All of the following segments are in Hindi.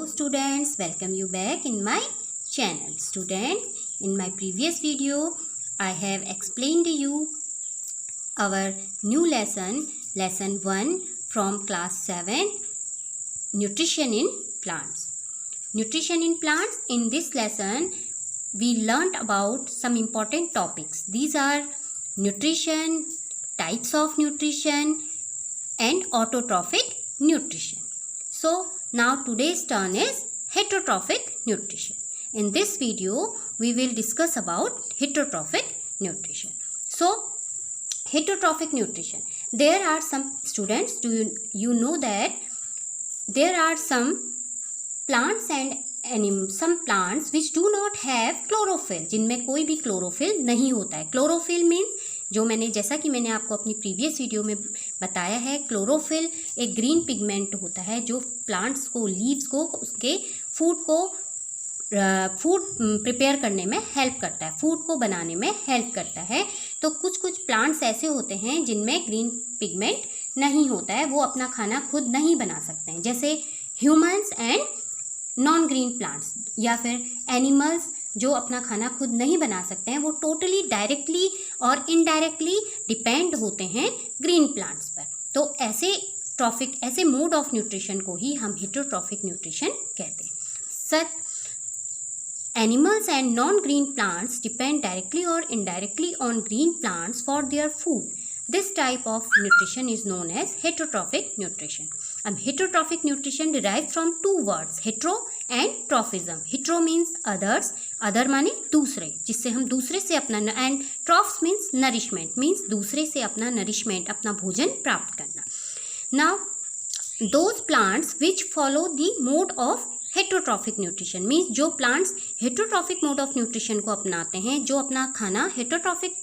Hello students, welcome you back in my channel. Students, in my previous video, I have explained to you our new lesson 1 from class 7, Nutrition in Plants. Nutrition in plants, in this lesson, we learned about some important topics. These are nutrition, types of nutrition and autotrophic nutrition. So, now today's turn is heterotrophic nutrition. In this video, we will discuss about heterotrophic nutrition. So, heterotrophic nutrition. There are some students, do you know that there are some plants and some plants which do not have chlorophyll, जिनमें कोई भी chlorophyll नहीं होता है. Chlorophyll means जैसा कि मैंने आपको अपनी प्रीवियस वीडियो में बताया है, क्लोरोफिल एक ग्रीन पिगमेंट होता है जो प्लांट्स को, लीव्स को, उसके फूड प्रिपेयर करने में हेल्प करता है, फूड को बनाने में हेल्प करता है. तो कुछ प्लांट्स ऐसे होते हैं जिनमें ग्रीन पिगमेंट नहीं होता है, वो अपना खाना खुद नहीं बना सकते हैं, जैसे humans and non green plants, या फिर एनिमल्स जो अपना खाना खुद नहीं बना सकते हैं, वो टोटली डायरेक्टली और इनडायरेक्टली डिपेंड होते हैं ग्रीन प्लांट्स पर. तो ऐसे मोड ऑफ न्यूट्रिशन को ही हम हेटेरोट्रॉफिक न्यूट्रिशन कहते हैं. Such animals and non green plants depend directly और indirectly on green plants for their food. This type of nutrition is known as heterotrophic nutrition. अब heterotrophic nutrition derived from two words, hetero and trophism. Hetero means others, other माने दूसरे, जिससे हम दूसरे से अपना, and trophs means nourishment, means दूसरे से अपना nourishment, अपना भोजन प्राप्त करना. Now, those plants which follow the mode of heterotrophic nutrition means जो plants heterotrophic mode of nutrition को अपनाते हैं, जो अपना खाना heterotrophic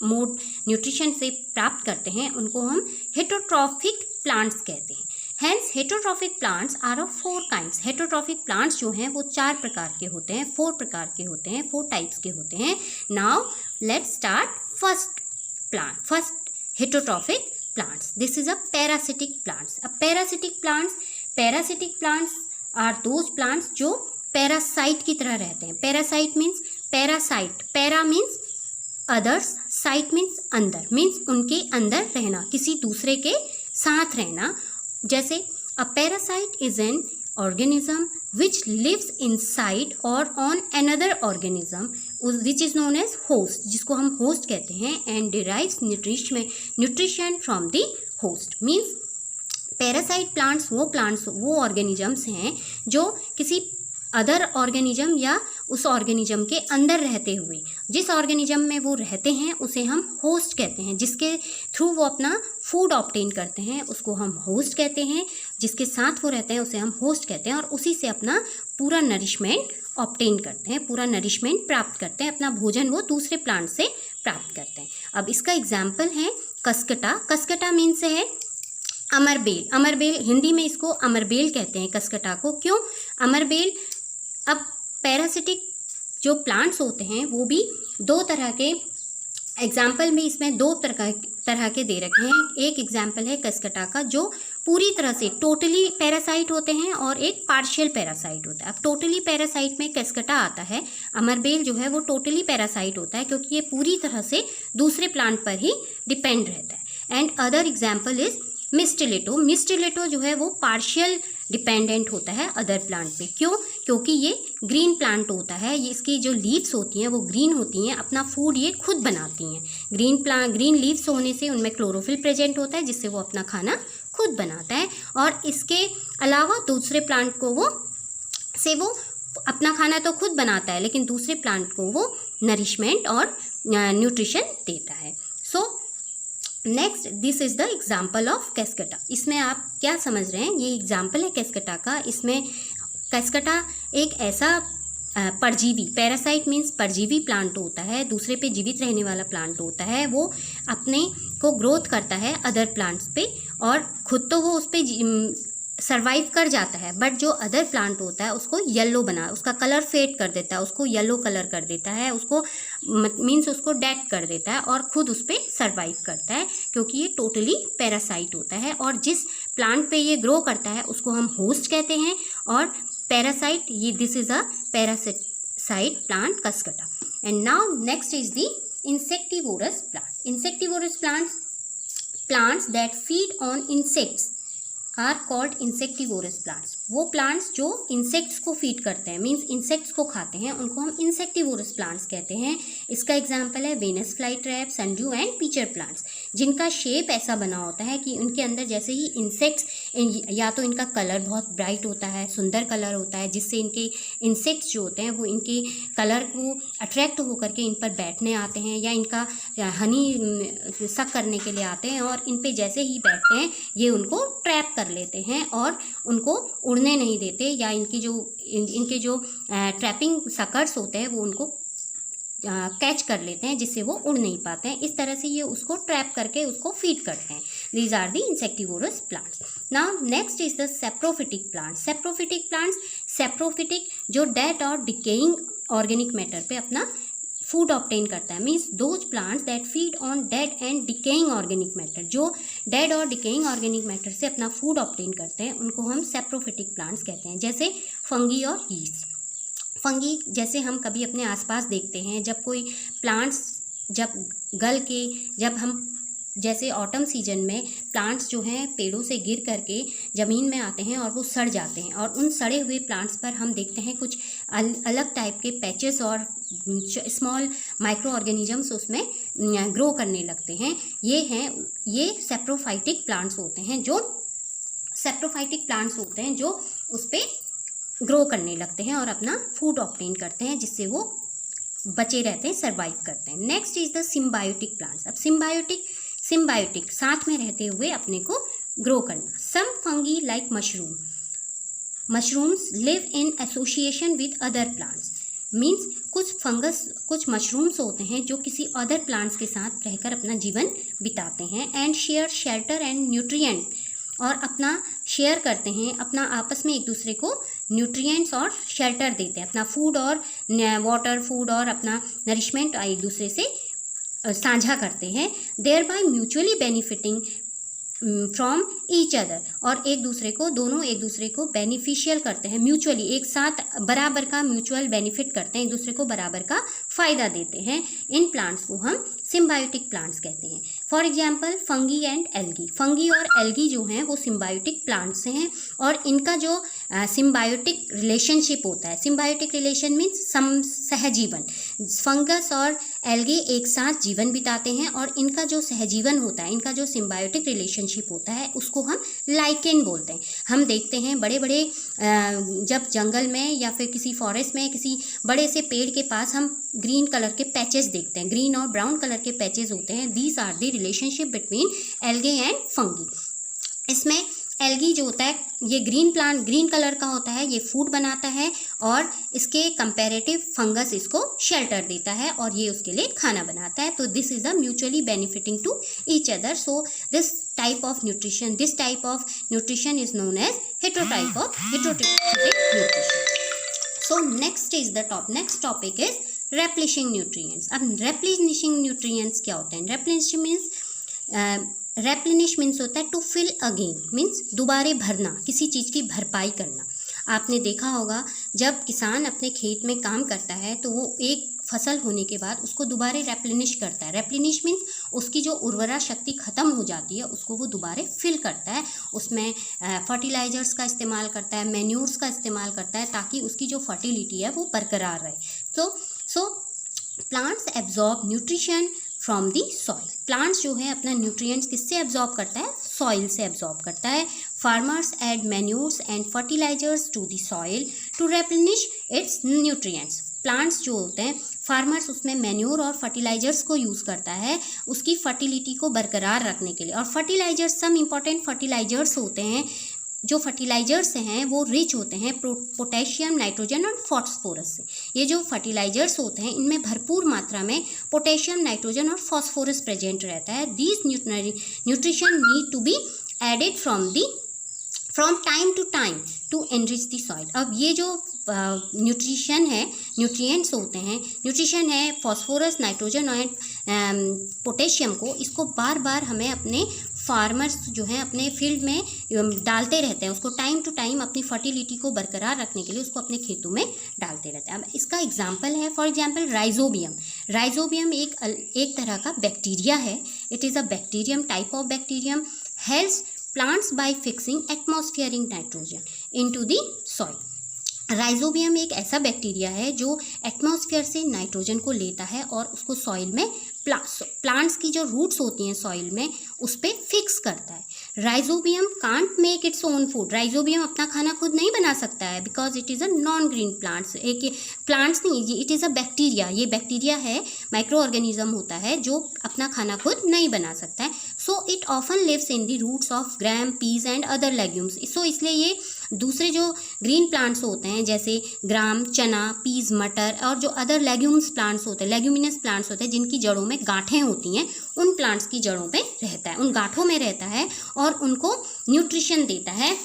मोड न्यूट्रिशन से प्राप्त करते हैं, उनको हम हेटेरोट्रॉफिक प्लांट्स कहते हैं. Hence heterotrophic plants are of 4 kinds. Heterotrophic plants जो हैं वो 4 प्रकार के होते हैं, 4 प्रकार के होते हैं, 4 टाइप्स के होते हैं. Now let's start first heterotrophic plants. This is a parasitic plants. Parasitic plants are those plants जो पैरासाइट की तरह रहते हैं. Parasite means parasite, para means others, site means अंदर, मीन्स उनके अंदर रहना, किसी दूसरे के साथ रहना. जैसे a parasite is an organism which lives inside और on another organism which is known as host, जिसको हम होस्ट कहते हैं, and derives nutrition from the host. Means parasite plants वो ऑर्गेनिजम्स हैं जो किसी अदर ऑर्गेनिज्म या उस ऑर्गेनिज्म के अंदर रहते हुए, जिस ऑर्गेनिज्म में वो रहते हैं उसे हम होस्ट कहते हैं, जिसके थ्रू वो अपना फूड ऑब्टेन करते हैं उसको हम होस्ट कहते हैं, जिसके साथ वो रहते हैं उसे हम होस्ट कहते हैं, और उसी से अपना पूरा नरिशमेंट ऑब्टेन करते हैं, पूरा नरिशमेंट प्राप्त करते हैं, अपना भोजन वो दूसरे प्लांट से प्राप्त करते हैं. अब इसका एग्जाम्पल है कसकटा. कसकटा मीन्स है अमरबेल. अमरबेल हिंदी में इसको अमरबेल कहते हैं कसकटा को. क्यों अमरबेल? अब पैरासिटिक जो प्लांट्स होते हैं वो भी 2 तरह के एग्जाम्पल में इसमें 2 तरह के दे रखे हैं. एक एग्जाम्पल है कसकटा का जो पूरी तरह से टोटली पैरासाइट होते हैं, और एक पार्शियल पैरासाइट होता है. अब टोटली पैरासाइट में कसकटा आता है. अमरबेल जो है वो टोटली पैरासाइट होता है क्योंकि ये पूरी तरह से दूसरे प्लांट पर ही डिपेंड रहता है. And other example is mistletoe. Mistletoe जो है वो पार्शियल डिपेंडेंट होता है अदर प्लांट पे. क्यों? क्योंकि ये ग्रीन प्लांट होता है, ये इसकी जो लीव्स होती हैं वो ग्रीन होती हैं, अपना फूड ये खुद बनाती हैं. ग्रीन लीव्स होने से उनमें क्लोरोफिल प्रेजेंट होता है, जिससे वो अपना खाना खुद बनाता है, और इसके अलावा दूसरे प्लांट को वो अपना खाना तो खुद बनाता है, लेकिन दूसरे प्लांट को वो नरिशमेंट और न्यूट्रिशन देता है. So next, this is the example of cuscuta. इसमें आप क्या समझ रहे हैं? ये एग्जाम्पल है कैस्कटा का. इसमें कैस्कटा एक ऐसा परजीवी, पैरासाइट मीन्स परजीवी प्लांट होता है, दूसरे पे जीवित रहने वाला प्लांट होता है. वो अपने को ग्रोथ करता है अदर प्लांट्स पे, और खुद तो वो उस पर सर्वाइव कर जाता है, बट जो अदर प्लांट होता है उसको येलो उसका कलर फेड कर देता है, उसको येलो कलर कर देता है, उसको मीन्स उसको डेड कर देता है, और ख़ुद उस पर सर्वाइव करता है, क्योंकि ये टोटली पैरासाइट होता है. और जिस प्लांट पे ये ग्रो करता है उसको हम होस्ट कहते हैं, और पैरासाइट, ये this is a parasite plant cuscuta. And now next is the insectivorous plant. Insectivorous plants that feed on insects are called insectivorous plants. वो प्लांट्स जो इंसेक्ट्स को फीड करते हैं, मीन्स इंसेक्ट्स को खाते हैं, उनको हम इंसेक्टिवोरस प्लांट्स कहते हैं. इसका एग्जांपल है Venus fly trap, sundew and pitcher plants, जिनका शेप ऐसा बना होता है कि उनके अंदर जैसे ही इंसेक्ट्स, या तो इनका कलर बहुत ब्राइट होता है, सुंदर कलर होता है, जिससे इनके इंसेक्ट्स जो होते हैं वो इनके कलर को अट्रैक्ट होकर के इन पर बैठने आते हैं या इनका हनी सक करने के लिए आते हैं, और इन पे जैसे ही बैठते हैं ये उनको ट्रैप कर लेते हैं और उनको उड़ने नहीं देते, या इनके जो ट्रैपिंग सकर्स होते हैं वो उनको कैच कर लेते हैं, जिससे वो उड़ नहीं पाते हैं. इस तरह से ये उसको ट्रैप करके उसको फीड करते हैं. These are the insectivorous plants. Now next is the saprophytic plant. Saprophytic plants, saprophytic जो डेड और डिकेइंग ऑर्गेनिक मैटर पे अपना फूड ऑब्टेन करता है, means those plants that feed on dead and decaying organic matter. जो डेड और डिकेइंग ऑर्गेनिक मैटर से अपना फूड ऑब्टेन करते हैं उनको हम सेप्रोफिटिक प्लांट्स कहते हैं. जैसे फंगी और यीस्ट. फंगी जैसे हम कभी अपने आसपास देखते हैं, जब कोई प्लांट्स जब हम जैसे ऑटम सीजन में प्लांट्स जो हैं पेड़ों से गिर करके ज़मीन में आते हैं और वो सड़ जाते हैं, और उन सड़े हुए प्लांट्स पर हम देखते हैं कुछ अलग टाइप के पैचेस और स्मॉल माइक्रो ऑर्गेनिजम्स उसमें ग्रो करने लगते हैं. ये सेप्रोफाइटिक प्लांट्स होते हैं, जो उस पर ग्रो करने लगते हैं और अपना फूड ऑब्टेन करते हैं, जिससे वो बचे रहते हैं, सर्वाइव करते हैं. Next is the symbiotic plants. अब सिम्बायोटिक साथ में रहते हुए अपने को ग्रो करना. Some fungi like mushrooms live in association with other plants. Means कुछ मशरूम्स होते हैं जो किसी अदर प्लांट्स के साथ रहकर अपना जीवन बिताते हैं. And share shelter and nutrients, और अपना शेयर करते हैं, अपना आपस में एक दूसरे को न्यूट्रिएंट्स और शेल्टर देते हैं, अपना फूड और वाटर, फूड और अपना नरिशमेंट एक दूसरे से साझा करते हैं. Thereby mutually benefiting from each other, और दोनों एक दूसरे को बेनिफिशियल करते हैं, म्यूचुअली एक साथ बराबर का म्यूचुअल बेनिफिट करते हैं, एक दूसरे को बराबर का फ़ायदा देते हैं. इन प्लांट्स को हम सिम्बायोटिक प्लांट्स कहते हैं. For example fungi and algae. Fungi और एल्गी जो हैं वो सिम्बायोटिक प्लांट्स हैं, और इनका जो सिम्बायोटिक रिलेशनशिप होता है, सिम्बायोटिक रिलेशन मीन्स सहजीवन. फंगस और एल्गी एक साथ जीवन बिताते हैं, और इनका जो सहजीवन होता है, इनका जो सिम्बायोटिक रिलेशनशिप होता है, उसको हम लाइकेन बोलते हैं. हम देखते हैं बड़े बड़े जब जंगल में या फिर किसी फॉरेस्ट में किसी बड़े से पेड़ के पास हम ग्रीन कलर के पैचेस देखते हैं, ग्रीन और ब्राउन कलर के पैचेस होते हैं. These are the relationship between algae and fungi. इसमें एल्गी जो होता है ये ग्रीन कलर का होता है, ये फूड बनाता है, और इसके कंपैरेटिव फंगस इसको शेल्टर देता है और ये उसके लिए खाना बनाता है. तो this is a mutually benefiting to each other. So this type of nutrition is known as heterotropic nutrition. So next topic is replenishing nutrients. अब replenishing nutrients क्या होते हैं? replenish means होता है to fill again, means दोबारे भरना, किसी चीज़ की भरपाई करना. आपने देखा होगा जब किसान अपने खेत में काम करता है तो वो एक फसल होने के बाद उसको दोबारे रेप्लेनिश करता है. रेप्लेनिश मीन्स उसकी जो उर्वरा शक्ति ख़त्म हो जाती है उसको वो दोबारे फिल करता है, उसमें फर्टिलाइजर्स का इस्तेमाल करता है, मैन्योर्स का इस्तेमाल करता है, ताकि उसकी जो फर्टिलिटी है वो बरकरार रहे. So plants absorb nutrition from the soil. Plants जो है अपना न्यूट्रिएंट्स किससे एब्जॉर्ब करता है? सॉइल से एब्जॉर्ब करता है. Farmers add manures and fertilisers to the soil to replenish its nutrients. Plants जो होते हैं, फार्मर्स उसमें मैन्योर और फर्टिलाइजर्स को यूज़ करता है उसकी फर्टिलिटी को बरकरार रखने के लिए. और फर्टिलाइजर्स, सम इम्पॉर्टेंट फर्टिलाइजर्स होते हैं. जो फर्टिलाइजर्स हैं वो रिच होते हैं पोटेशियम, नाइट्रोजन और फॉस्फोरस से. ये जो फर्टिलाइजर्स होते हैं इनमें भरपूर मात्रा में पोटेशियम, नाइट्रोजन और फॉस्फोरस प्रेजेंट रहता है. These nutrition need to be added from time to time to enrich the soil. अब ये जो न्यूट्रिएंट्स होते हैं, न्यूट्रिशन है फॉस्फोरस, नाइट्रोजन और पोटेशियम को, इसको बार बार हमें अपने फार्मर्स जो हैं अपने फील्ड में डालते रहते हैं, उसको टाइम टू टाइम अपनी फर्टिलिटी को बरकरार रखने के लिए उसको अपने खेतों में डालते रहते हैं। अब इसका एग्जाम्पल है, फॉर एग्जाम्पल राइजोबियम। राइजोबियम एक तरह का बैक्टीरिया है। It is a bacterium, type of bacterium, helps plants by fixing atmospheric nitrogen into the soil. Rhizobium एक ऐसा बैक्टीरिया है जो एटमॉस्फेयर से नाइट्रोजन को लेता है और उसको सॉइल में प्लांट्स की जो रूट्स होती हैं सॉइल में उस पर फिक्स करता है। Rhizobium can't make its own food. Rhizobium अपना खाना खुद नहीं बना सकता है, because it is a non green plants. एक प्लांट्स नहीं, इट इज़ अ बैक्टीरिया। ये बैक्टीरिया है, माइक्रो ऑर्गेनिज्म होता है जो अपना खाना खुद नहीं बना सकता है। So it often lives in the roots of gram, peas and other legumes. So इसलिए ये दूसरे जो ग्रीन प्लांट्स होते हैं जैसे ग्राम, चना, पीज, मटर और जो अदर लेग्यूम्स प्लांट्स होते हैं, लेग्यूमिनस प्लांट्स होते हैं जिनकी जड़ों में गांठें होती हैं, उन प्लांट्स की जड़ों पे रहता है, उन गांठों में रहता है और उनको न्यूट्रिशन देता है,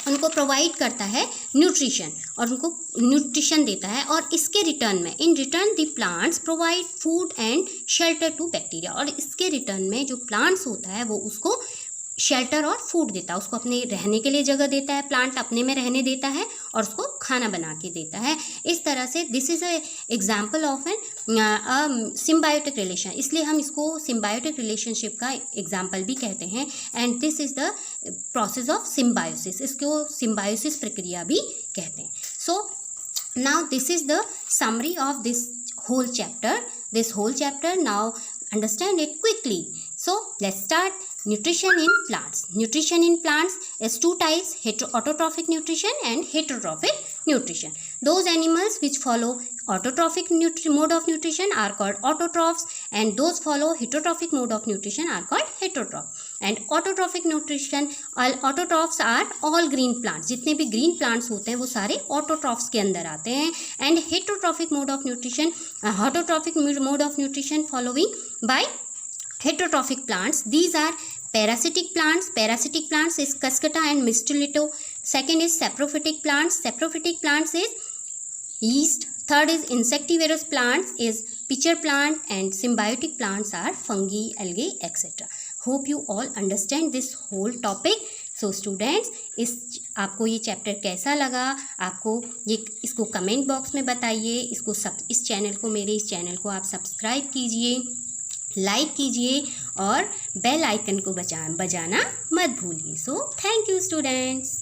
उनको प्रोवाइड करता है न्यूट्रिशन और उनको न्यूट्रिशन देता है। और इसके रिटर्न में, in return the plants provide food and shelter to bacteria. और इसके रिटर्न में जो प्लांट्स होता है वो उसको शेल्टर और फूड देता है, उसको अपने रहने के लिए जगह देता है, प्लांट अपने में रहने देता है और उसको खाना बना के देता है। इस तरह से this is a example of an symbiotic relation. इसलिए हम इसको सिम्बायोटिक रिलेशनशिप का एग्जाम्पल भी कहते हैं। And this is the process of symbiosis, इसको सिम्बायोसिस प्रक्रिया भी कहते हैं। So now this is the summary of this whole chapter. Now understand it quickly. So let's start. Nutrition in plants. Nutrition in plants is two types: autotrophic nutrition and heterotrophic nutrition. Those animals which follow autotrophic mode of nutrition are called autotrophs, and those follow heterotrophic mode of nutrition are called heterotrophs. And autotrophic nutrition, autotrophs are all green plants. जितने भी green plants होते हैं वो सारे autotrophs के अंदर आते हैं. And heterotrophic mode of nutrition, autotrophic mode of nutrition following by heterotrophic plants. These are parasitic plants. Parasitic plants is Cuscuta and Mistulito. Second is saprophytic plants. Saprophytic plants is yeast. Third is insectivorous plants is pitcher plant, and symbiotic plants are fungi, algae, etc. Hope you all understand this whole topic. So students, आपको ये चैप्टर कैसा लगा, आपको इसको कमेंट बॉक्स में बताइए। इस चैनल को आप सब्सक्राइब कीजिए, लाइक कीजिए और बेल आइकन को बजाना मत भूलिए। So thank you students.